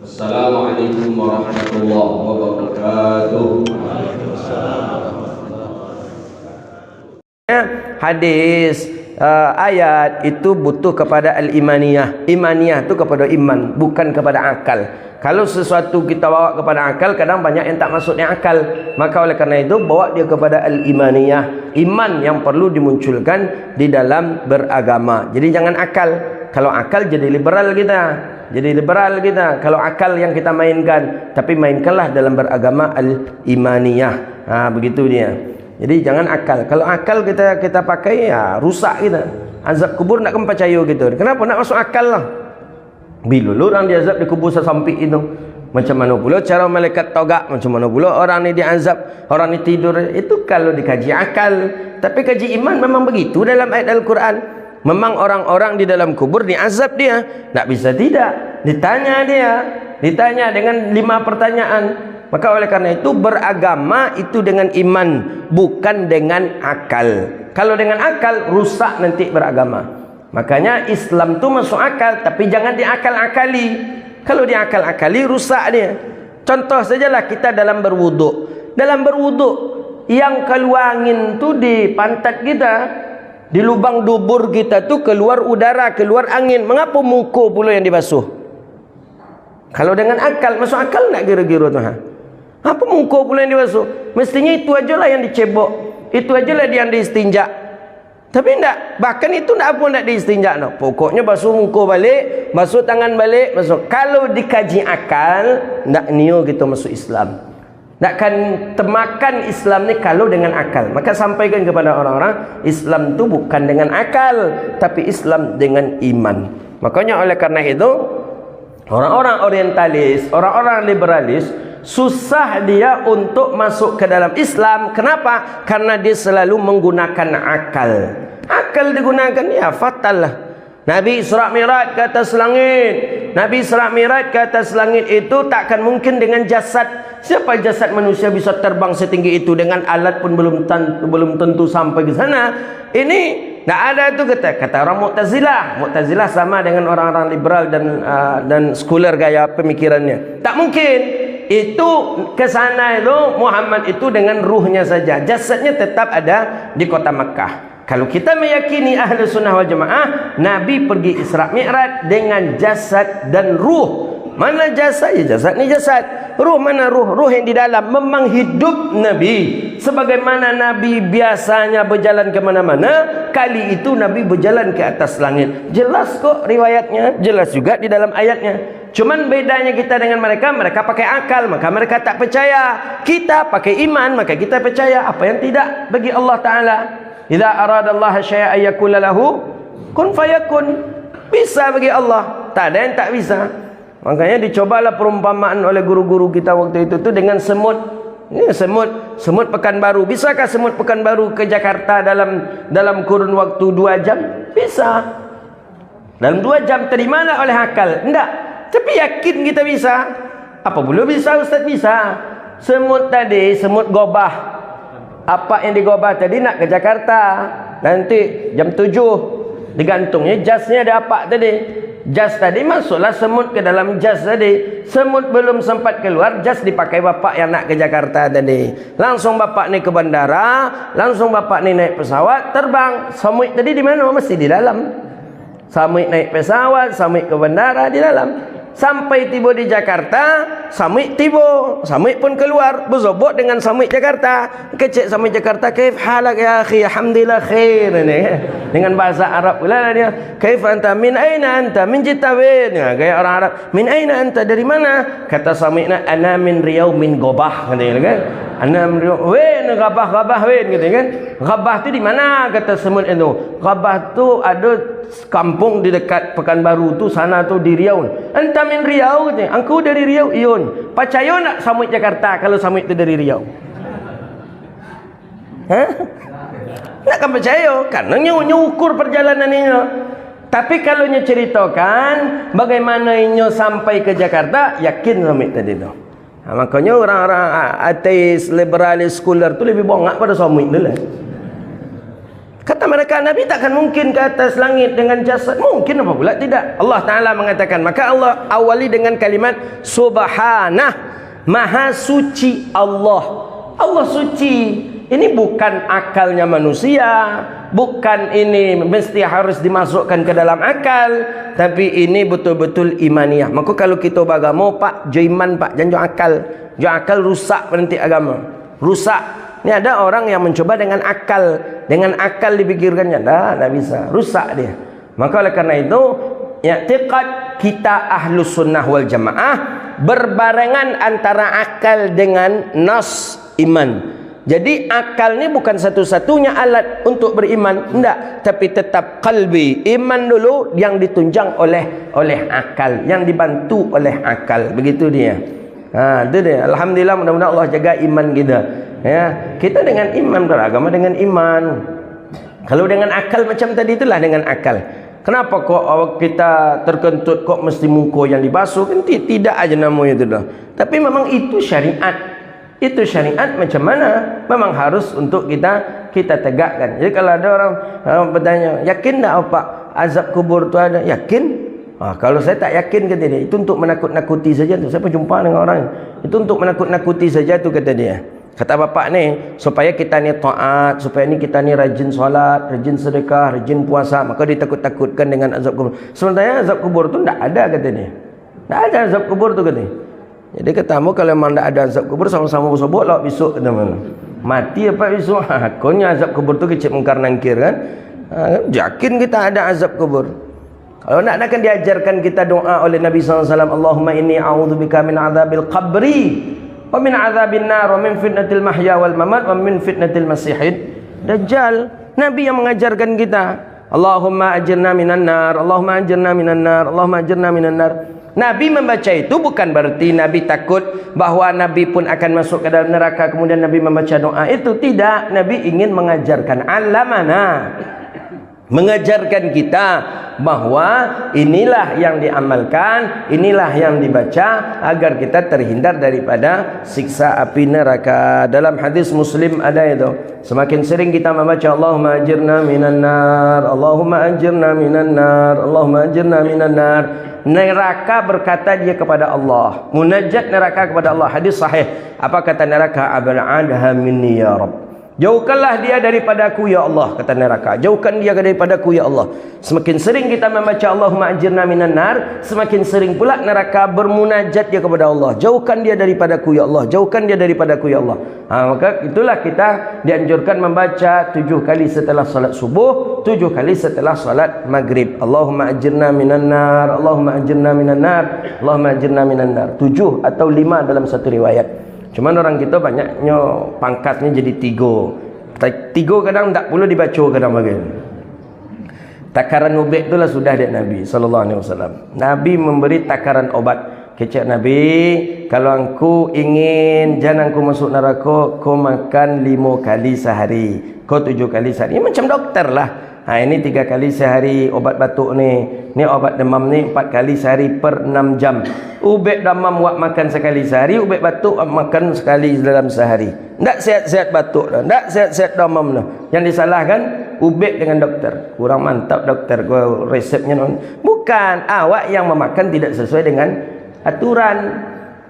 Assalamualaikum warahmatullahi wabarakatuh. Hadis ayat itu butuh kepada al-imaniyah. Imaniyah itu kepada iman, bukan kepada akal. Kalau sesuatu kita bawa kepada akal, kadang banyak yang tak masuknya akal. Maka oleh karena itu bawa dia kepada al-imaniyah, iman yang perlu dimunculkan di dalam beragama. Jadi jangan akal. Kalau akal jadi liberal kita. Kalau akal yang kita mainkan, tapi mainkanlah dalam beragama al-imaniyah. Begitu dia. Jadi jangan akal. Kalau akal kita pakai, ya rusak kita. Azab kubur nak percaya gitu. Kenapa nak masuk akal lah? Bila orang diazab di kubur sesampai itu, macam mana pula cara malaikat togak, macam mana pula orang ni diazab, orang ni tidur. Itu kalau dikaji akal. Tapi kaji iman memang begitu dalam ayat Al-Quran. Memang orang-orang di dalam kubur diazab dia. Tak bisa tidak. Ditanya dengan 5 pertanyaan. Maka oleh karena itu beragama itu dengan iman, bukan dengan akal. Kalau dengan akal rusak nanti beragama. Makanya Islam tu masuk akal, tapi jangan diakal-akali. Kalau diakal-akali rusak dia. Contoh sajalah kita dalam berwuduk. Dalam berwuduk yang keluar angin tu di pantat kita, di lubang dubur kita tu keluar udara, keluar angin. Mengapa muka pula yang dibasuh? Kalau dengan akal, masuk akal tak kira-kira tu? Apa muka pula yang dibasuh? Mestinya itu ajalah yang dicebok, itu ajalah yang diistinja. Tapi tak, bahkan itu tak apa nak diistinja no. Pokoknya basuh muka balik, basuh tangan balik, basuh. Kalau dikaji akal, tak nio kita masuk Islam. Takkan temakan Islam ni kalau dengan akal. Maka sampaikan kepada orang-orang, Islam tu bukan dengan akal, tapi Islam dengan iman. Makanya oleh karena itu, orang-orang orientalis, orang-orang liberalis, susah dia untuk masuk ke dalam Islam. Kenapa? Karena dia selalu menggunakan akal. Akal digunakan, ya fatal lah. Nabi Isra Mi'raj ke atas langit. Nabi Isra Mi'raj ke atas langit itu takkan mungkin dengan jasad. Siapa jasad manusia bisa terbang setinggi itu? Dengan alat pun belum tentu sampai ke sana. Ini tak ada tu kata orang Mu'tazilah. Mu'tazilah sama dengan orang-orang liberal dan sekuler gaya pemikirannya. Tak mungkin. Itu ke sana itu Muhammad itu dengan ruhnya saja. Jasadnya tetap ada di kota Makkah. Kalau kita meyakini ahli sunnah wal jamaah, Nabi pergi Isra Mi'raj dengan jasad dan ruh. Mana jasad? Ya jasad ni jasad. Ruh mana ruh? Ruh yang di dalam. Memang hidup Nabi. Sebagaimana Nabi biasanya berjalan ke mana-mana, kali itu Nabi berjalan ke atas langit. Jelas kok riwayatnya. Jelas juga di dalam ayatnya. Cuman bedanya kita dengan mereka, mereka pakai akal, maka mereka tak percaya. Kita pakai iman, maka kita percaya. Apa yang tidak bagi Allah Ta'ala? Idza aradallahu syai'an yakul lahu kun fayakun. Bisa bagi Allah, tak ada yang tak bisa. Makanya dicobalah perumpamaan oleh guru-guru kita waktu itu tu dengan semut. Ya, semut Pekanbaru. Bisakah semut Pekanbaru ke Jakarta dalam kurun waktu 2 jam? Bisa. Dalam 2 jam terimalah oleh akal? Tidak. Tapi yakin kita bisa. Apa pula bisa Ustaz? Bisa. Semut tadi, semut gobah. Apa yang digobah tadi nak ke Jakarta. Nanti jam 7. Digantungnya jasnya ada apa tadi. Jas tadi masuklah semut ke dalam jas tadi. Semut belum sempat keluar, jas dipakai bapak yang nak ke Jakarta tadi. Langsung bapak ni ke bandara. Langsung bapak ni naik pesawat, terbang. Semut tadi di mana? Mesti di dalam. Samit naik pesawat, samit ke bandara, di dalam. Sampai tiba di Jakarta, samit tiba, samit pun keluar, berzobot dengan samit Jakarta. Kecek samit Jakarta, kaif halak ya akhi, alhamdulillah khair. Dengan bahasa Arab pula dia. Kaif anta, min aina anta, min jitawin. Ya, gaya orang Arab, min aina anta, dari mana? Kata samitnya, ana min Riau min Gobah, katanya kan. Ana min Riau, wen Gabah wen, katanya kan. Gabah tu di mana? Kata semut itu. Gabah tu ada kampung di dekat Pekanbaru tu, sana tu di Riau. Anta min Riau, angku dari Riau. Iyon. Percaya nak samut Jakarta kalau samut itu dari Riau? Nakkan percaya karena ukur perjalanan ini. Tapi kalau nya ceritakan bagaimana inyo sampai ke Jakarta, yakin samut tadi tu. Makanya orang-orang ateis, liberalis, sekuler tu lebih bongak pada samut tu lah. Kata mereka, Nabi takkan mungkin ke atas langit dengan jasad. Mungkin apa pula tidak. Allah Ta'ala mengatakan, maka Allah awali dengan kalimat Subhanah, Maha suci Allah. Allah suci. Ini bukan akalnya manusia, bukan ini mesti harus dimasukkan ke dalam akal, tapi ini betul-betul imaniah. Maka kalau kita beragama, Pak, jo iman, Pak, jangan jo akal. Jo akal rusak nanti agama. Rusak. Ini ada orang yang mencoba dengan akal dipikirkannya, tak bisa, rusak dia. Maka oleh karena itu, i'tiqad kita ahlus sunnah wal jamaah berbarengan antara akal dengan nas iman. Jadi akal ni bukan satu-satunya alat untuk beriman, tidak, tapi tetap qalbi, iman dulu yang ditunjang oleh akal, yang dibantu oleh akal, begitu dia. Itu dia. Alhamdulillah, mudah-mudahan Allah jaga iman kita. Ya, kita dengan iman beragama dengan iman. Kalau dengan akal macam tadi, itulah dengan akal. Kenapa kok kita terkentut kok mesti muka yang dibasuh? Kan tidak aja namanya itu dah. Tapi memang itu syariat. Itu syariat macam mana? Memang harus untuk kita tegakkan. Jadi kalau ada orang bertanya, yakin tak Pak azab kubur tu ada? Yakin? Kalau saya tak yakin, kata dia, itu untuk menakut-nakuti saja tu. Saya berjumpa dengan orang, itu untuk menakut-nakuti saja tu, kata dia. Kata bapak ni, supaya kita ni taat, supaya ni kita ni rajin solat, rajin sedekah, rajin puasa, maka ditakut-takutkan dengan azab kubur. Sebenarnya azab kubur tu tak ada, kata dia. Tak ada azab kubur tu, kata dia. Jadi katamu kalau memang tak ada azab kubur, sama-sama bersobok lah besok, kata mana. Mati apa besok? Konya azab kubur tu kecil mungkar nangkir kan. Yakin kita ada azab kubur. Kalau nak akan diajarkan kita doa oleh Nabi SAW, Allahumma inni a'udzubika min azabil qabri wa min azabin nar wa min fitnatil mahya wal mamat wa min fitnatil masihid dajjal. Nabi yang mengajarkan kita, Allahumma ajirna minan nar, Allahumma ajirna minan nar, Allahumma ajirna minan nar. Nabi membaca itu bukan berarti Nabi takut bahawa Nabi pun akan masuk ke dalam neraka kemudian Nabi membaca doa itu. Tidak. Nabi ingin mengajarkan alamana, mengajarkan kita bahawa inilah yang diamalkan, inilah yang dibaca agar kita terhindar daripada siksa api neraka. Dalam hadis Muslim ada itu, semakin sering kita membaca Allahumma ajirna minan nar, Allahumma ajirna minan nar, Allahumma ajirna minan nar, neraka berkata dia kepada Allah, munajat neraka kepada Allah. Hadis sahih. Apa kata neraka? Ab'adha minni ya Rabb, jauhkanlah dia daripadaku ya Allah, kata neraka. Jauhkan dia daripadaku ya Allah. Semakin sering kita membaca Allahumma ajirna minan nar, semakin sering pula neraka bermunajat dia kepada Allah. Jauhkan dia daripadaku ya Allah, jauhkan dia daripadaku ya Allah. Maka itulah kita dianjurkan membaca 7 kali setelah salat subuh, 7 kali setelah salat maghrib. Allahumma ajirna minan nar, Allahumma ajirna minan nar, Allahumma ajirna minan nar. 7 atau 5 dalam satu riwayat. Cuman orang kita banyaknya pangkatnya jadi 3. 3 kadang tak perlu dibaca kadang bagian. Takaran ubat itulah sudah dari Nabi SAW. Nabi memberi takaran obat. Kecek Nabi, kalau engkau ingin jangan engkau masuk neraka, kau makan 5 kali sehari, kau 7 kali sehari. Ini macam dokter lah. Ini 3 kali sehari obat batuk ni obat demam ni 4 kali sehari per 6 jam. Ubat demam buat makan sekali sehari, ubat batuk makan sekali dalam sehari. Tak sihat-sihat batuk dah, tak sihat-sihat demam dah. Yang disalahkan ubat dengan dokter. Kurang mantap dokter, gua resepnya bukan. Awak yang memakan tidak sesuai dengan aturan.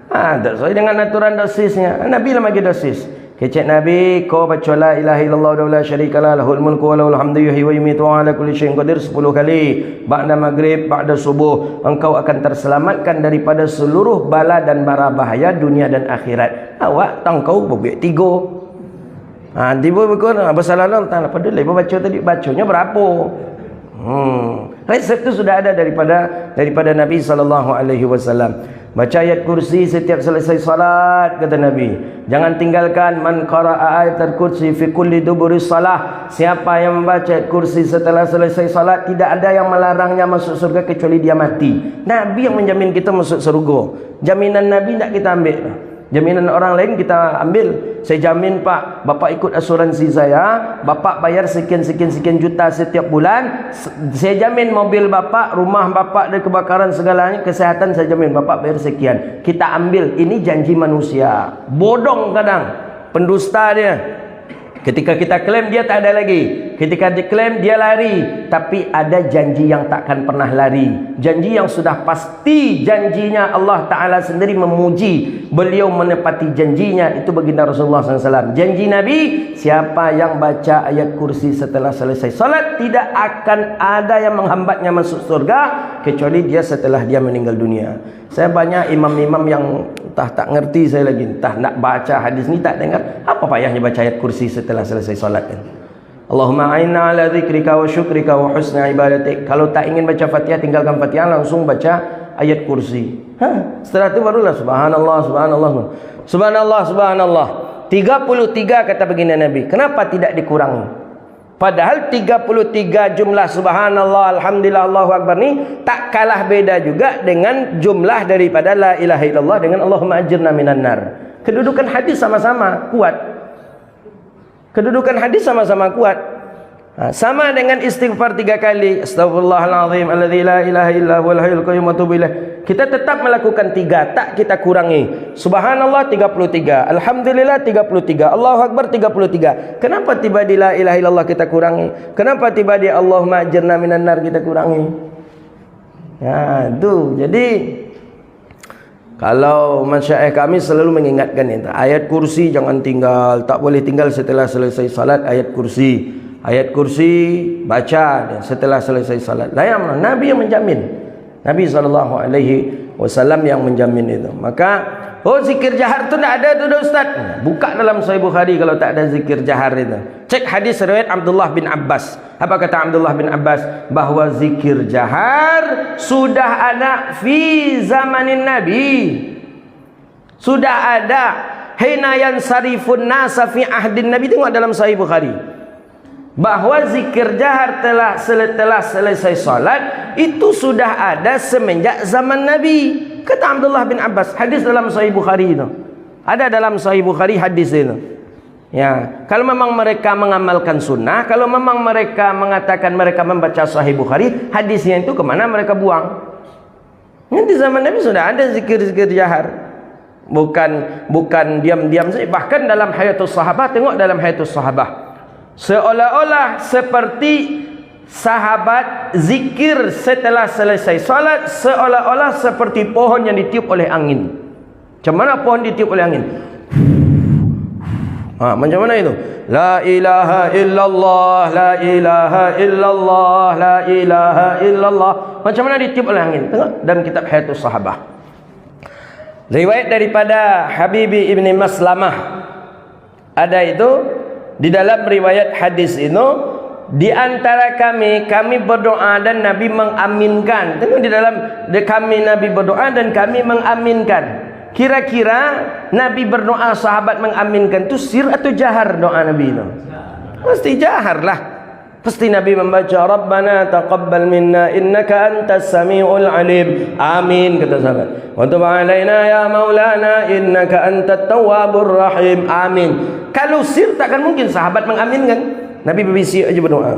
Tak sesuai dengan aturan dosisnya. Nabi lah bagi dosis. Kecek Nabi, kau baca la ilaha illallah wa la syarikalah, lahul mulku wa lahul hamdu yuhyi wa yumiitu wa ala kulli syai'in qadir 10 kali. Ba'da maghrib, ba'da subuh, engkau akan terselamatkan daripada seluruh bala dan mara bahaya dunia dan akhirat. Awak tangkau berbuat 3. Tiba berkon bersalah tak pada lepas baca tadi, bacanya berapa? Resep itu sudah ada daripada Nabi SAW. Baca ayat kursi setiap selesai salat, kata Nabi. Jangan tinggalkan man qara'a ayatul kursi fi kulli duburi salah. Siapa yang membaca ayat kursi setelah selesai salat, tidak ada yang melarangnya masuk surga kecuali dia mati. Nabi yang menjamin kita masuk surga. Jaminan Nabi tak kita ambil. Jaminan orang lain kita ambil. Saya jamin Pak, Bapak ikut asuransi saya, Bapak bayar sekian juta setiap bulan. Saya jamin mobil Bapak, rumah Bapak dari kebakaran segalanya, kesehatan saya jamin Bapak bayar sekian. Kita ambil. Ini janji manusia. Bodong kadang, pendusta dia. Ketika kita klaim dia tak ada lagi. Ketika diklaim dia lari, tapi ada janji yang takkan pernah lari. Janji yang sudah pasti janjinya, Allah Ta'ala sendiri memuji beliau menepati janjinya. Itu baginda Rasulullah SAW. Janji Nabi, siapa yang baca ayat kursi setelah selesai salat, tidak akan ada yang menghambatnya masuk surga kecuali dia setelah dia meninggal dunia. Saya banyak imam-imam yang entah tak ngerti saya lagi, entah nak baca hadis ni tak dengar. Apa payahnya baca ayat kursi setelah selesai salat kan? Allahumma a'inna ala dzikrika wa syukrika wa husna ibadatik. Kalau tak ingin baca Fatihah, tinggalkan Fatihah, langsung baca ayat kursi. Setelah itu barulah subhanallah, subhanallah. Subhanallah, subhanallah. 33 kata baginda Nabi. Kenapa tidak dikurangi? Padahal 33 jumlah subhanallah, alhamdulillah, Allahu akbar ni tak kalah beda juga dengan jumlah daripada la ilaha illallah dengan Allahumma ajirna minan nar. Kedudukan hadis sama-sama kuat. Kedudukan hadis sama-sama kuat. Sama dengan istighfar 3 kali. Astaghfirullahalazim alladzi la ilaha illa huwal hayyul qayyum wa atubu ilaih. Kita tetap melakukan 3, tak kita kurangi. Subhanallah 33, alhamdulillah 33, Allahu akbar 33. Kenapa tiba di la ilaha illallah kita kurangi? Kenapa tiba di Allahumma ajirna minan nar kita kurangi? Ya, itu. Jadi kalau masyayikh kami selalu mengingatkan itu, ayat kursi jangan tinggal, tak boleh tinggal setelah selesai salat. Ayat kursi baca setelah selesai salat. Nabi yang menjamin, Nabi SAW yang menjamin itu. Maka zikir jahar tu tak ada tu dah Ustaz. Buka dalam Sahih Bukhari kalau tak ada zikir jahar itu. Cek hadis riwayat Abdullah bin Abbas. Apa kata Abdullah bin Abbas? Bahwa zikir jahar sudah ada fi zamanin Nabi. Sudah ada hina yansarifun nasa fi ahdin Nabi. Tengok dalam Sahih Bukhari. Bahwa zikir jahar telah selesai salat itu sudah ada semenjak zaman Nabi. Kata Abdullah bin Abbas, hadis dalam Sahih Bukhari itu. Ada dalam Sahih Bukhari hadis itu. Ya, kalau memang mereka mengamalkan sunnah, kalau memang mereka mengatakan mereka membaca Sahih Bukhari, hadisnya itu kemana mereka buang? Nanti zaman Nabi sudah ada zikir-zikir jahar. Bukan diam-diam saja. Bahkan dalam Hayatus Sahabah, tengok dalam Hayatus Sahabah. Seolah-olah seperti sahabat zikir setelah selesai salat, seolah-olah seperti pohon yang ditiup oleh angin. Macam mana pohon ditiup oleh angin? Macam mana itu? La ilaha illallah, la ilaha illallah, la ilaha illallah. Macam mana ditiup oleh angin? Tengok dalam kitab Hayatus Sahabah. Riwayat daripada Habibi ibni Maslamah. Ada itu di dalam riwayat hadis itu, di antara kami berdoa dan Nabi mengaminkan. Tengok di dalam kami Nabi berdoa dan kami mengaminkan. Kira-kira Nabi berdoa, sahabat mengaminkan itu sir atau jahar doa Nabi itu? Pasti jahar lah. Pasti Nabi membaca Rabbana taqabbal minna innaka antas samiul alim. Amin kata sahabat. Wa tub alaina ya maulana innaka antat tawwabur rahim. Amin. Kalau sir takkan mungkin sahabat mengaminkan. Nabi berbisik aja berdoa.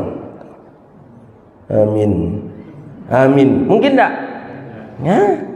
Amin. Amin. Mungkin tak? Ya.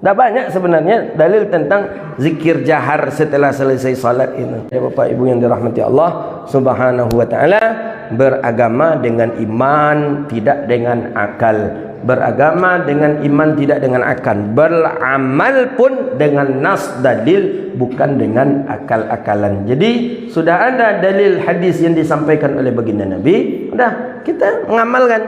Dah banyak sebenarnya dalil tentang zikir jahar setelah selesai salat itu. Ya Bapak Ibu yang dirahmati Allah Subhanahu wa taala, beragama dengan iman, tidak dengan akal. Beragama dengan iman, tidak dengan akal. Beramal pun dengan nas dalil, bukan dengan akal-akalan. Jadi sudah ada dalil hadis yang disampaikan oleh baginda Nabi, sudah kita mengamalkan.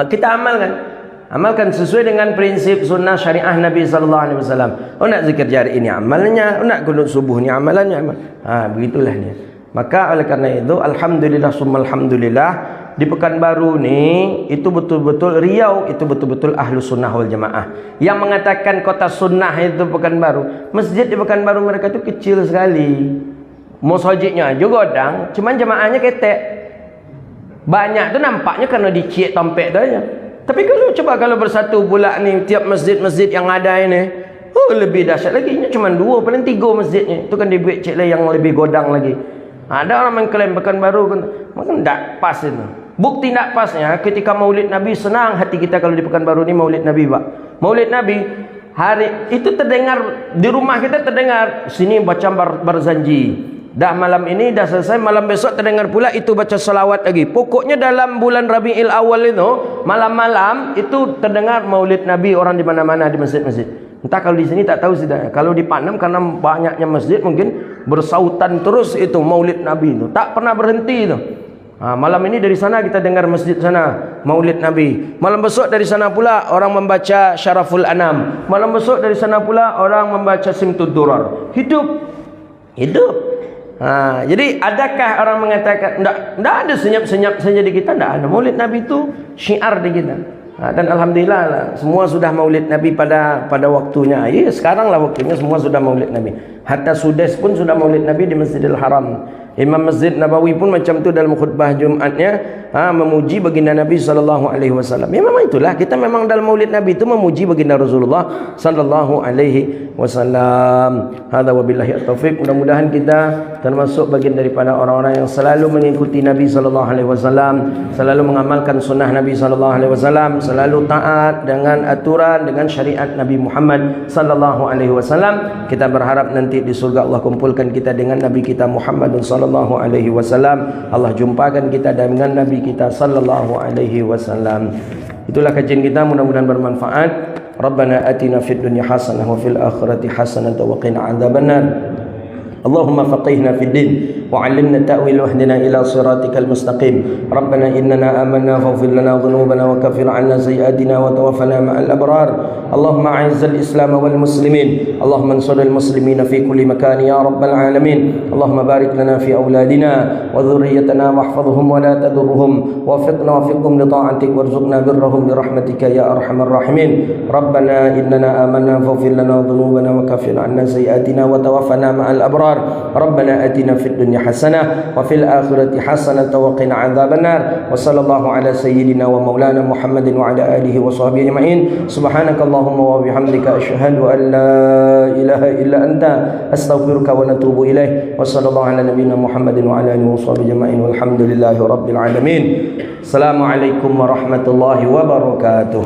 Kita amalkan. Amalkan sesuai dengan prinsip sunnah syariah Nabi sallallahu alaihi wasallam. Nak zikir jari ini amalnya, nak qunut subuh ni amalannya. Begitulah dia. Maka oleh karena itu alhamdulillah summa alhamdulillah, di Pekanbaru ni itu betul-betul Riau, itu betul-betul ahlu sunnah wal jamaah. Yang mengatakan kota sunnah itu Pekanbaru. Masjid di Pekanbaru mereka itu kecil sekali. Masjidnya aja godang, cuman jamaahnya ketek. Banyak tu nampaknya karena diciek tompek tu aja. Tapi kalau bersatu pula ni tiap masjid-masjid yang ada ini, lebih dahsyat lagi. Cuma 2 paling 3 masjidnya. Itu kan dibuat cek yang lebih godang lagi. Ada orang mengklaim Pekanbaru kan, maka tak pas itu. Bukti tak pasnya ketika Maulid Nabi, senang hati kita kalau di Pekanbaru ni Maulid Nabi, Pak. Maulid Nabi hari itu terdengar di rumah kita, terdengar sini baca Barzanji, Dah malam ini dah selesai, malam besok terdengar pula itu baca salawat lagi. Pokoknya dalam bulan Rabiul Awal itu, malam-malam itu terdengar maulid Nabi orang di mana-mana di masjid-masjid. Entah kalau di sini tak tahu sudah. Kalau di Paknam karena banyaknya masjid mungkin bersautan terus itu maulid Nabi itu. Tak pernah berhenti itu. Malam ini dari sana kita dengar masjid sana maulid Nabi. Malam besok dari sana pula orang membaca Syaraful Anam. Malam besok dari sana pula orang membaca Simtud Durar. Hidup. Jadi adakah orang mengatakan tidak ada senyap-senyap saja di kita? Tidak ada. Maulid Nabi itu syiar di kita. Dan alhamdulillah lah, semua sudah maulid Nabi pada waktunya. Ya, sekarang lah waktunya semua sudah maulid Nabi. Hatta Sudes pun sudah maulid Nabi di Masjidil Haram. Imam Masjid Nabawi pun macam tu dalam khutbah Jumatnya memuji baginda Nabi sallallahu alaihi wasallam. Ya memang itulah, kita memang dalam maulid Nabi itu memuji baginda Rasulullah sallallahu alaihi wasallam. Hadza wabillahi taufiq. Mudah-mudahan kita termasuk bagian daripada orang-orang yang selalu mengikuti Nabi sallallahu alaihi wasallam, selalu mengamalkan sunnah Nabi sallallahu alaihi wasallam, selalu taat dengan aturan, dengan syariat Nabi Muhammad sallallahu alaihi wasallam. Kita berharap nanti di surga Allah kumpulkan kita dengan Nabi kita Muhammad sallallahu alaihi wasallam. Allah jumpakan kita dengan Nabi kita sallallahu alaihi wasallam. Itulah kajian kita, mudah-mudahan bermanfaat. Rabbana atina fid dunya hasanah wa fil akhirati hasanah wa qina adzabannar. Allahumma faqihna fid din wa 'allimna ta'wil wahdina ila siratikal mustaqim. Rabbana innana amanna faghfir lana dhunubana wa kaffir 'anna sayyi'atina wa tawaffana ma'al abrar. Allahumma a'izzal islam wal muslimin. Allahumma ansuril muslimina fi kulli makan ya rabbal alamin. Allahumma barik lana fi awladina wa dhurriyyatina wahfazhum wa la tadurruhum wafiqna wafiqhum li ta'atik warzuqna birrahum bi rahmatika ya arhamar rahimin. Rabbana innana amanna faghfir lana dhunubana wa kaffir 'anna sayyi'atina wa tawaffana ma'al abrar. ربنا آتنا في الدنيا حسنة وفي الآخرة حسنة وقنا عذاب النار وصلى الله على سيدنا ومولانا محمد وعلى آله وصحبه أجمعين. سبحانك اللهم وبحمدك أشهد أن لا إله إلا أنت أستغفرك ونتوب إليه وصلى الله على نبينا محمد وعلى آله وصحبه أجمعين والحمد لله رب العالمين. السلام عليكم ورحمة الله وبركاته.